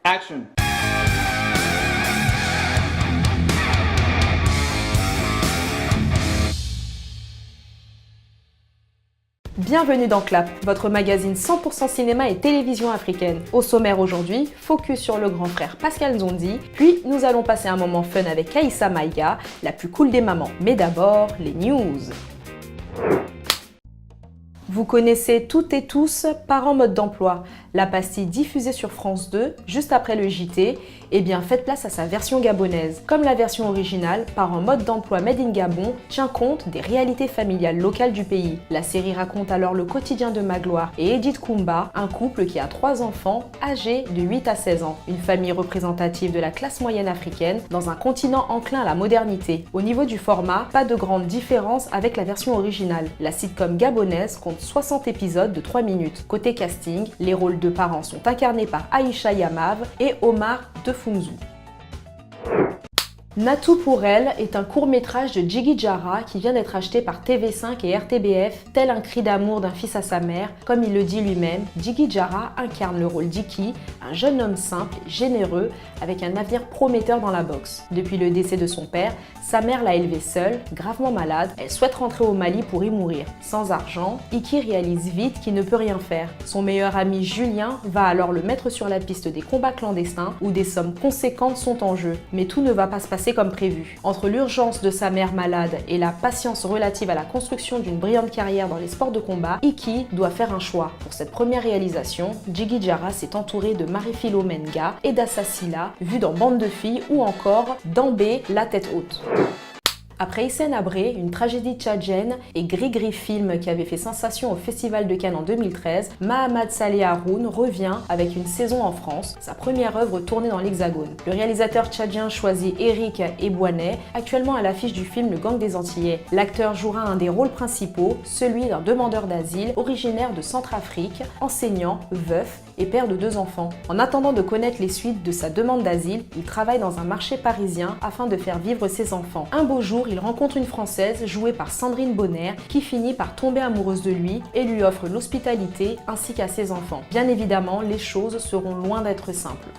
Action. Bienvenue dans Clap, votre magazine 100% cinéma et télévision africaine. Au sommaire aujourd'hui, focus sur le grand frère Pascal Nzondi, puis nous allons passer un moment fun avec Aïssa Maïga, la plus cool des mamans. Mais d'abord, les news. Vous connaissez toutes et tous Parents mode d'emploi, la pastille diffusée sur France 2 juste après le JT. Eh bien, faites place à sa version gabonaise. Comme la version originale, Parents mode d'emploi Made in Gabon tient compte des réalités familiales locales du pays. La série raconte alors le quotidien de Magloire et Edith Koumba, un couple qui a 3 enfants âgés de 8 à 16 ans. Une famille représentative de la classe moyenne africaine dans un continent enclin à la modernité. Au niveau du format, pas de grande différence avec la version originale. La sitcom gabonaise compte 60 épisodes de 3 minutes. Côté casting, les rôles de parents sont incarnés par Aïcha Yamav et Omar Defounzou. Natou pour elle est un court-métrage de Djigui Diarra qui vient d'être acheté par TV5 et RTBF, tel un cri d'amour d'un fils à sa mère. Comme il le dit lui-même, Djigui Diarra incarne le rôle d'Iki, un jeune homme simple, généreux, avec un avenir prometteur dans la boxe. Depuis le décès de son père, sa mère l'a élevé seule, gravement malade. Elle souhaite rentrer au Mali pour y mourir. Sans argent, Iki réalise vite qu'il ne peut rien faire. Son meilleur ami Julien va alors le mettre sur la piste des combats clandestins où des sommes conséquentes sont en jeu. Mais tout ne va pas se passer comme prévu. Entre l'urgence de sa mère malade et la patience relative à la construction d'une brillante carrière dans les sports de combat, Iki doit faire un choix. Pour cette première réalisation, Djigui Diarra s'est entouré de Marie-Philomène Ga et d'Assa Sylla, vue dans Bande de filles ou encore Dambé, la tête haute. Après Hissène Habré, une tragédie tchadienne et Gris Gris film qui avait fait sensation au Festival de Cannes en 2013, Mahamad Saleh Haroun revient avec une saison en France, sa première œuvre tournée dans l'Hexagone. Le réalisateur tchadien choisit Eric Ebouaneh, actuellement à l'affiche du film Le Gang des Antillais. L'acteur jouera un des rôles principaux, celui d'un demandeur d'asile originaire de Centrafrique, enseignant, veuf et père de 2 enfants. En attendant de connaître les suites de sa demande d'asile, il travaille dans un marché parisien afin de faire vivre ses enfants. Un beau jour, il rencontre une Française jouée par Sandrine Bonner qui finit par tomber amoureuse de lui et lui offre l'hospitalité ainsi qu'à ses enfants. Bien évidemment, les choses seront loin d'être simples.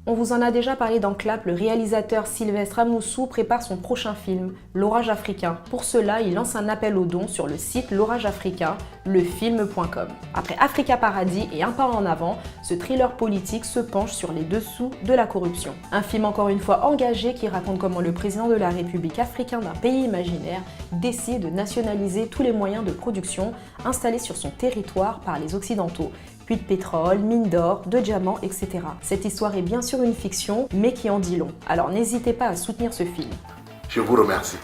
On vous en a déjà parlé dans Clap, le réalisateur Sylvestre Amoussou prépare son prochain film, L'Orage Africain. Pour cela, il lance un appel aux dons sur le site L'Orage Africain, lefilm.com. Après Africa Paradis et Un pas en avant, ce thriller politique se penche sur les dessous de la corruption. Un film encore une fois engagé qui raconte comment le président de la République africaine d'un pays imaginaire décide de nationaliser tous les moyens de production installés sur son territoire par les Occidentaux. Puits de pétrole, mines d'or, de diamants, etc. Cette histoire est bien sûr une fiction, mais qui en dit long. Alors n'hésitez pas à soutenir ce film. Je vous remercie.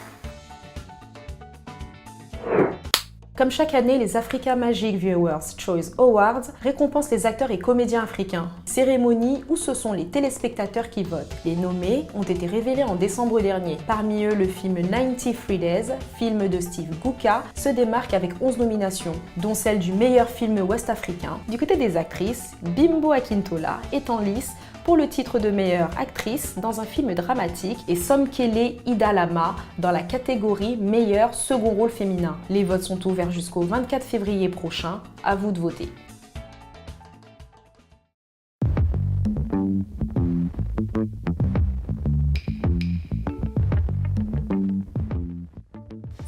Comme chaque année, les Africa Magic Viewers Choice Awards récompensent les acteurs et comédiens africains. Cérémonie où ce sont les téléspectateurs qui votent. Les nommés ont été révélés en décembre dernier. Parmi eux, le film 93 Days, film de Steve Guka, se démarque avec 11 nominations, dont celle du meilleur film ouest-africain. Du côté des actrices, Bimbo Akintola est en lice pour le titre de meilleure actrice dans un film dramatique et Somkele Idalama dans la catégorie meilleur second rôle féminin. Les votes sont ouverts jusqu'au 24 février prochain, à vous de voter.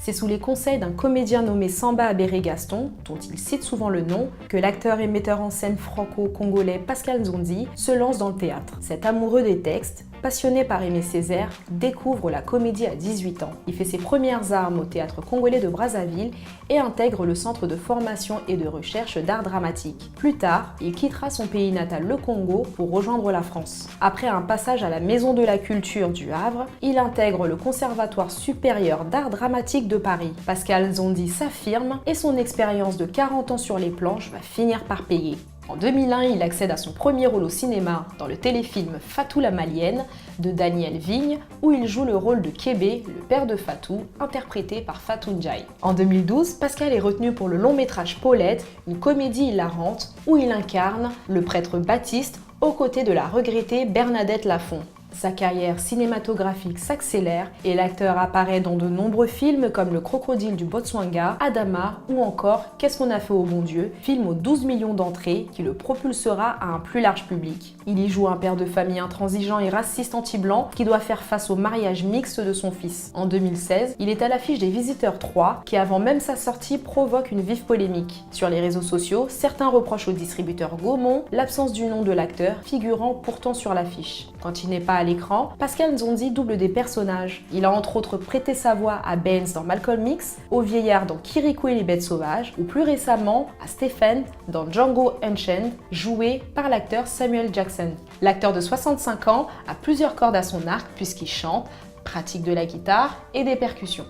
C'est sous les conseils d'un comédien nommé Samba Abéré Gaston, dont il cite souvent le nom, que l'acteur et metteur en scène franco-congolais Pascal Nzondi se lance dans le théâtre. Cet amoureux des textes, passionné par Aimé Césaire, découvre la comédie à 18 ans. Il fait ses premières armes au théâtre congolais de Brazzaville et intègre le centre de formation et de recherche d'art dramatique. Plus tard, il quittera son pays natal, le Congo, pour rejoindre la France. Après un passage à la Maison de la Culture du Havre, il intègre le Conservatoire supérieur d'art dramatique de Paris. Pascal Nzondi s'affirme et son expérience de 40 ans sur les planches va finir par payer. En 2001, il accède à son premier rôle au cinéma dans le téléfilm Fatou la Malienne de Daniel Vigne, où il joue le rôle de Kébé, le père de Fatou, interprété par Fatou Ndiaye. En 2012, Pascal est retenu pour le long métrage Paulette, une comédie hilarante où il incarne le prêtre Baptiste aux côtés de la regrettée Bernadette Lafont. Sa carrière cinématographique s'accélère et l'acteur apparaît dans de nombreux films comme Le Crocodile du Botswana, Adama ou encore Qu'est-ce qu'on a fait au bon Dieu, film aux 12 millions d'entrées qui le propulsera à un plus large public. Il y joue un père de famille intransigeant et raciste anti-blanc qui doit faire face au mariage mixte de son fils. En 2016, il est à l'affiche des Visiteurs 3 qui avant même sa sortie provoque une vive polémique. Sur les réseaux sociaux, certains reprochent au distributeur Gaumont l'absence du nom de l'acteur figurant pourtant sur l'affiche. Quand il n'est pas à l'écran, Pascal Nzonzi double des personnages. Il a entre autres prêté sa voix à Benz dans Malcolm X, au vieillard dans Kirikou et les bêtes sauvages, ou plus récemment à Stephen dans Django Unchained, joué par l'acteur Samuel Jackson. L'acteur de 65 ans a plusieurs cordes à son arc puisqu'il chante, pratique de la guitare et des percussions.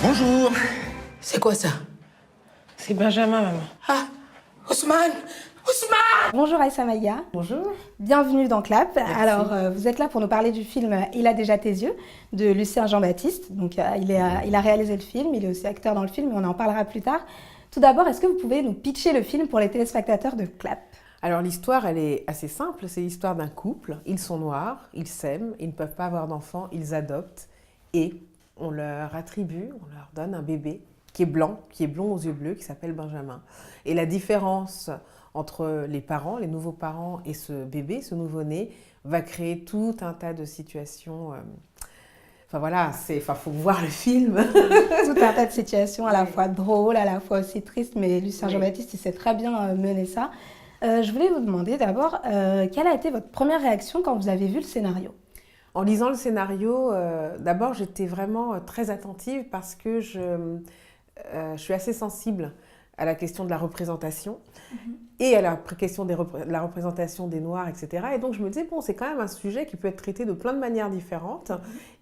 Bonjour. C'est quoi ça? C'est Benjamin, maman. Ah, Ousmane! Ousmane! Bonjour Aïssa Maïga. Bonjour. Bienvenue dans Clap. Merci. Alors, vous êtes là pour nous parler du film Il a déjà tes yeux de Lucien Jean-Baptiste. Donc, il a réalisé le film, il est aussi acteur dans le film, mais on en parlera plus tard. Tout d'abord, est-ce que vous pouvez nous pitcher le film pour les téléspectateurs de Clap? Alors l'histoire, elle est assez simple. C'est l'histoire d'un couple. Ils sont noirs, ils s'aiment, ils ne peuvent pas avoir d'enfants, ils adoptent et on leur attribue, on leur donne un bébé qui est blond aux yeux bleus, qui s'appelle Benjamin. Et la différence entre les parents, les nouveaux parents et ce bébé, ce nouveau-né, va créer tout un tas de situations. Enfin voilà, faut voir le film. Tout un tas de situations à la fois drôles, à la fois aussi tristes, mais Lucien Jean-Baptiste, il sait très bien mener ça. Je voulais vous demander d'abord, quelle a été votre première réaction quand vous avez vu le scénario? En lisant le scénario, d'abord j'étais vraiment très attentive parce que je suis assez sensible à la question de la représentation et à la question de la représentation des Noirs, etc. Et donc je me disais, bon, c'est quand même un sujet qui peut être traité de plein de manières différentes.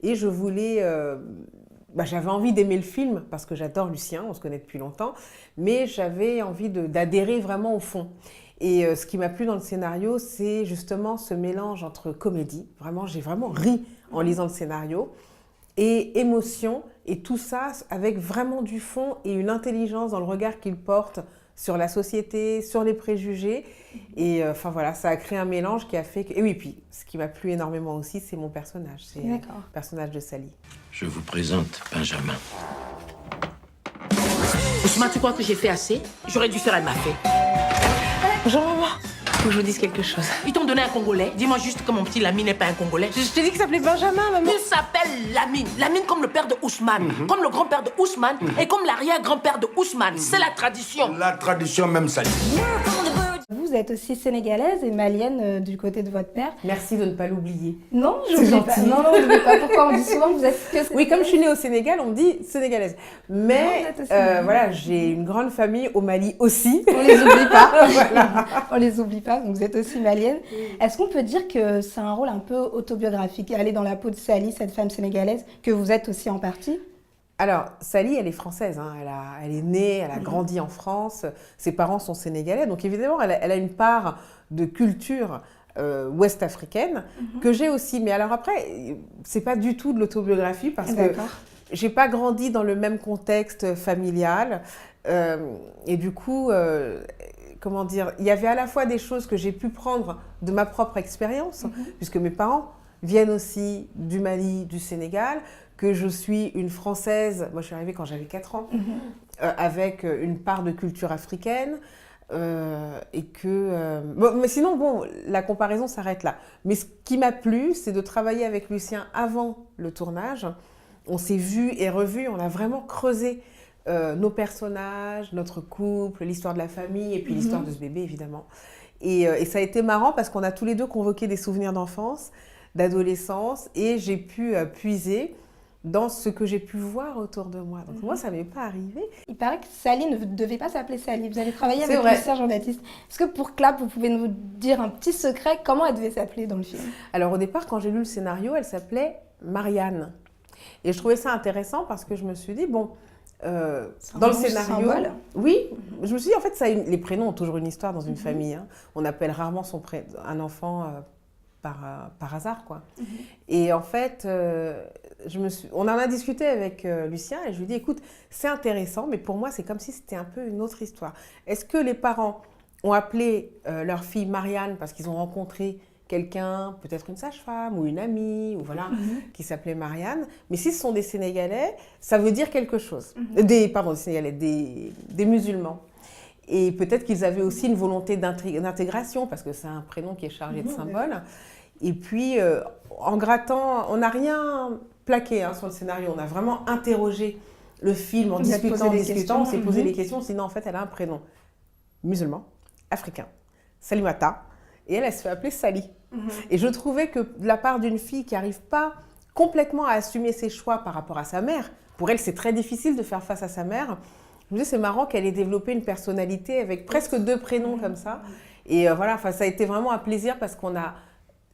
Et je voulais... j'avais envie d'aimer le film parce que j'adore Lucien, on se connaît depuis longtemps, mais j'avais envie d'adhérer vraiment au fond. Et ce qui m'a plu dans le scénario, c'est justement ce mélange entre comédie, vraiment, j'ai vraiment ri en lisant le scénario, et émotion, et tout ça avec vraiment du fond et une intelligence dans le regard qu'il porte sur la société, sur les préjugés. Et enfin voilà, ça a créé un mélange qui a fait que... Et oui, puis ce qui m'a plu énormément aussi, c'est mon personnage, c'est le personnage de Sally. Je vous présente Benjamin. Ousmane, tu crois que j'ai fait assez? J'aurais dû faire, elle m'a fait. Bonjour maman. Faut que je vous dise quelque chose. Ils t'ont donné un Congolais. Dis-moi juste que mon petit Lamine n'est pas un Congolais. Je t'ai dit qu'il s'appelait Benjamin, maman. Il s'appelle Lamine. Lamine comme le père de Ousmane, comme le grand-père de Ousmane et comme l'arrière-grand-père de Ousmane. C'est la tradition. La tradition même Sally. Vous êtes aussi sénégalaise et malienne du côté de votre père. Merci de ne pas l'oublier. Non, je ne pas. Non, je ne pas. Pourquoi on dit souvent que vous êtes que Oui, comme je suis née au Sénégal, on me dit sénégalaise. Mais voilà, j'ai une grande famille au Mali aussi. On les oublie pas. Voilà. On les oublie pas, donc vous êtes aussi malienne. Est-ce qu'on peut dire que c'est un rôle un peu autobiographique, aller dans la peau de Sally, cette femme sénégalaise, que vous êtes aussi en partie? Alors, Sally, elle est française, hein. Elle est née, elle a grandi en France, ses parents sont sénégalais, donc évidemment, elle a une part de culture ouest-africaine que j'ai aussi. Mais alors après, c'est pas du tout de l'autobiographie parce que j'ai pas grandi dans le même contexte familial. Et du coup, comment dire, il y avait à la fois des choses que j'ai pu prendre de ma propre expérience, puisque mes parents viennent aussi du Mali, du Sénégal, que je suis une Française, moi je suis arrivée quand j'avais 4 ans, avec une part de culture africaine, et que... mais sinon, bon, la comparaison s'arrête là. Mais ce qui m'a plu, c'est de travailler avec Lucien avant le tournage. On s'est vus et revus, on a vraiment creusé nos personnages, notre couple, l'histoire de la famille, et puis l'histoire de ce bébé, évidemment. Et ça a été marrant parce qu'on a tous les deux convoqué des souvenirs d'enfance, d'adolescence, et j'ai pu puiser dans ce que j'ai pu voir autour de moi. Donc moi, ça ne m'est pas arrivé. Il paraît que Sally ne devait pas s'appeler Sally. Vous avez travaillé avec Lucien Jean-Baptiste. Est-ce que pour Clap, vous pouvez nous dire un petit secret, comment elle devait s'appeler dans le film? Alors au départ, quand j'ai lu le scénario, elle s'appelait Marianne. Et je trouvais ça intéressant parce que je me suis dit, bon, dans le scénario... Oui, je me suis dit, en fait, les prénoms ont toujours une histoire dans une famille. Hein. On appelle rarement un enfant par hasard, quoi. Et en fait, on en a discuté avec Lucien et je lui ai dit, écoute, c'est intéressant, mais pour moi, c'est comme si c'était un peu une autre histoire. Est-ce que les parents ont appelé leur fille Marianne parce qu'ils ont rencontré quelqu'un, peut-être une sage-femme ou une amie, ou voilà, qui s'appelait Marianne. Mais si ce sont des Sénégalais, ça veut dire quelque chose. Des Sénégalais, des musulmans. Et peut-être qu'ils avaient aussi une volonté d'intégration, parce que c'est un prénom qui est chargé de symboles. Et puis, en grattant, on n'a rien plaqué sur le scénario. On a vraiment interrogé le film en discutant, on s'est posé des questions. Sinon, en fait, elle a un prénom musulman, africain, Salimata. Et elle se fait appeler Sally. Et je trouvais que de la part d'une fille qui n'arrive pas complètement à assumer ses choix par rapport à sa mère, pour elle c'est très difficile de faire face à sa mère, je me disais c'est marrant qu'elle ait développé une personnalité avec presque 2 prénoms comme ça. Et voilà, ça a été vraiment un plaisir parce qu'on a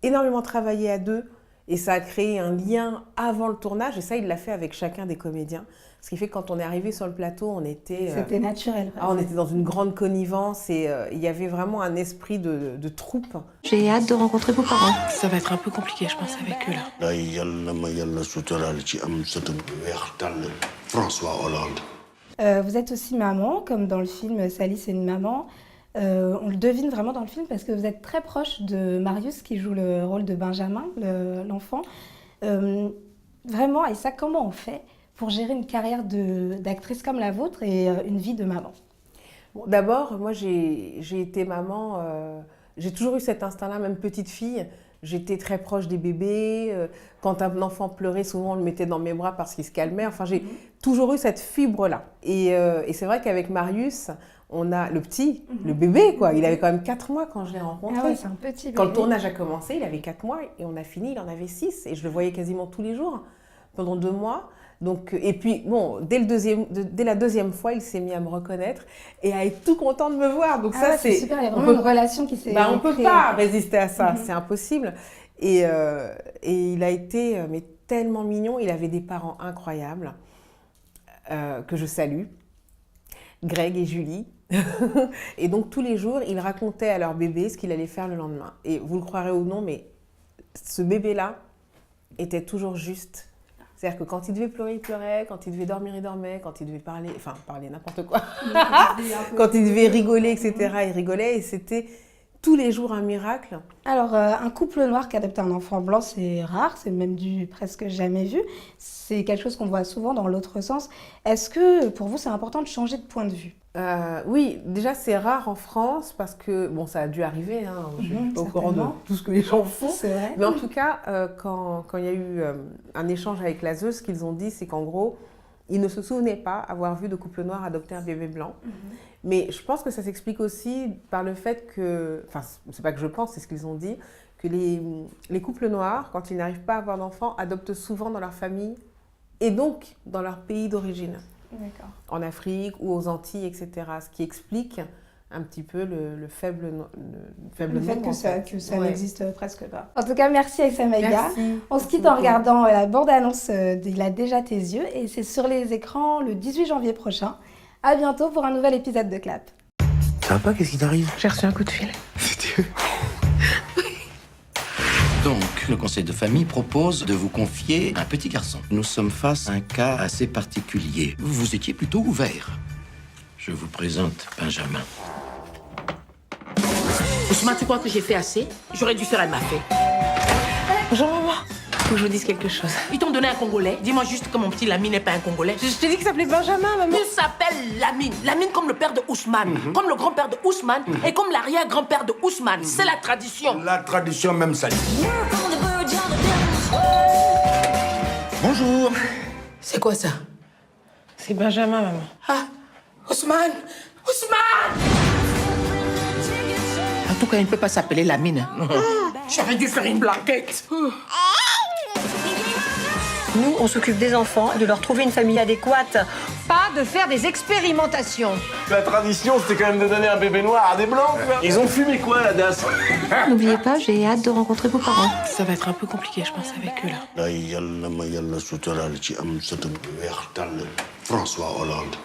énormément travaillé à 2 et ça a créé un lien avant le tournage. Et ça, il l'a fait avec chacun des comédiens. Ce qui fait que quand on est arrivé sur le plateau, on était... C'était naturel. On était dans une grande connivence et il y avait vraiment un esprit de troupe. J'ai hâte de rencontrer vos parents. Ça va être un peu compliqué, je pense, avec eux, là. François Hollande. Vous êtes aussi maman, comme dans le film Sally, c'est une maman. On le devine vraiment dans le film parce que vous êtes très proche de Marius qui joue le rôle de Benjamin, l'enfant. Vraiment, et ça, comment on fait pour gérer une carrière d'actrice comme la vôtre et une vie de maman? Bon, d'abord, moi j'ai été maman, j'ai toujours eu cet instinct-là, même petite fille. J'étais très proche des bébés. Quand un enfant pleurait, souvent on le mettait dans mes bras parce qu'il se calmait. Enfin, j'ai toujours eu cette fibre-là. Et c'est vrai qu'avec Marius, on a le petit, le bébé, quoi. Il avait quand même 4 mois quand je l'ai rencontré. Ah ouais, c'est un petit bébé. Quand le tournage a commencé, il avait 4 mois et on a fini, il en avait 6. Et je le voyais quasiment tous les jours pendant 2 mois. Donc, et puis, bon, dès la 2e fois, il s'est mis à me reconnaître et à être tout content de me voir. Donc ça, c'est super, il y a vraiment une relation qui s'est on ne peut pas résister à ça, c'est impossible. Et il a été mais tellement mignon, il avait des parents incroyables que je salue, Greg et Julie. Et donc, tous les jours, ils racontaient à leur bébé ce qu'il allait faire le lendemain. Et vous le croirez ou non, mais ce bébé-là était toujours juste. C'est-à-dire que quand il devait pleurer, il pleurait, quand il devait dormir, il dormait, quand il devait parler n'importe quoi, quand il devait rigoler, etc., il rigolait et c'était tous les jours un miracle. Alors, un couple noir qui adopte un enfant blanc, c'est rare, c'est même presque jamais vu. C'est quelque chose qu'on voit souvent dans l'autre sens. Est-ce que pour vous, c'est important de changer de point de vue? Oui, déjà c'est rare en France parce que, bon, ça a dû arriver, je suis pas au courant de tout ce que les gens font. C'est vrai. Mais en tout cas, quand il y a eu un échange avec l'ASE, ce qu'ils ont dit, c'est qu'en gros, ils ne se souvenaient pas avoir vu de couple noir adopter un bébé blanc. Mais je pense que ça s'explique aussi par le fait que, enfin, c'est pas que je pense, c'est ce qu'ils ont dit, que les couples noirs, quand ils n'arrivent pas à avoir d'enfants, adoptent souvent dans leur famille et donc dans leur pays d'origine. D'accord. En Afrique ou aux Antilles, etc. Ce qui explique un petit peu le faible nombre. Le fait que ça Ouais. n'existe presque pas. En tout cas, merci Aïssa Maïga. Merci. On se quitte en regardant la bande-annonce d'Il a déjà tes yeux et c'est sur les écrans le 18 janvier prochain. À bientôt pour un nouvel épisode de Clap. Ça va pas, qu'est-ce qui t'arrive? J'ai reçu un coup de fil. C'était eux. Donc, le conseil de famille propose de vous confier un petit garçon. Nous sommes face à un cas assez particulier. Vous étiez plutôt ouvert. Je vous présente Benjamin. Ousmane, tu crois que j'ai fait assez? J'aurais dû faire, elle m'a fait. Bonjour maman. Faut que je vous dise quelque chose. Ils t'ont donné un Congolais. Dis-moi juste que mon petit Lamine n'est pas un Congolais. Je t'ai dit qu'il s'appelait Benjamin, maman. Il s'appelle Lamine. Lamine comme le père de Ousmane, comme le grand-père de Ousmane et comme l'arrière-grand-père de Ousmane. C'est la tradition. La tradition même salie. Bonjour. C'est quoi ça? C'est Benjamin, maman. Ah, Ousmane! Ousmane! En tout cas, il ne peut pas s'appeler Lamine. J'aurais dû faire une blanquette. Nous, on s'occupe des enfants, de leur trouver une famille adéquate. Pas de faire des expérimentations. La tradition, c'était quand même de donner un bébé noir à des blancs, quoi. Ils ont fumé quoi, la DAS? N'oubliez pas, j'ai hâte de rencontrer vos parents. Ça va être un peu compliqué, je pense, avec eux, là. François Hollande.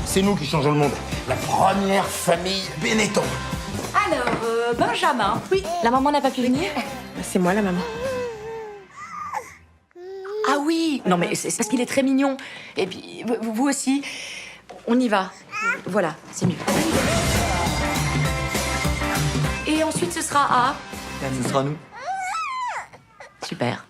C'est nous qui changeons le monde. La première famille Benetton. Alors, Benjamin. Oui. La maman n'a pas pu venir? C'est moi la maman. Ah oui. Non mais c'est parce qu'il est très mignon. Et puis vous aussi. On y va. Voilà, c'est mieux. Et ensuite ce sera à... Ce sera nous. Super.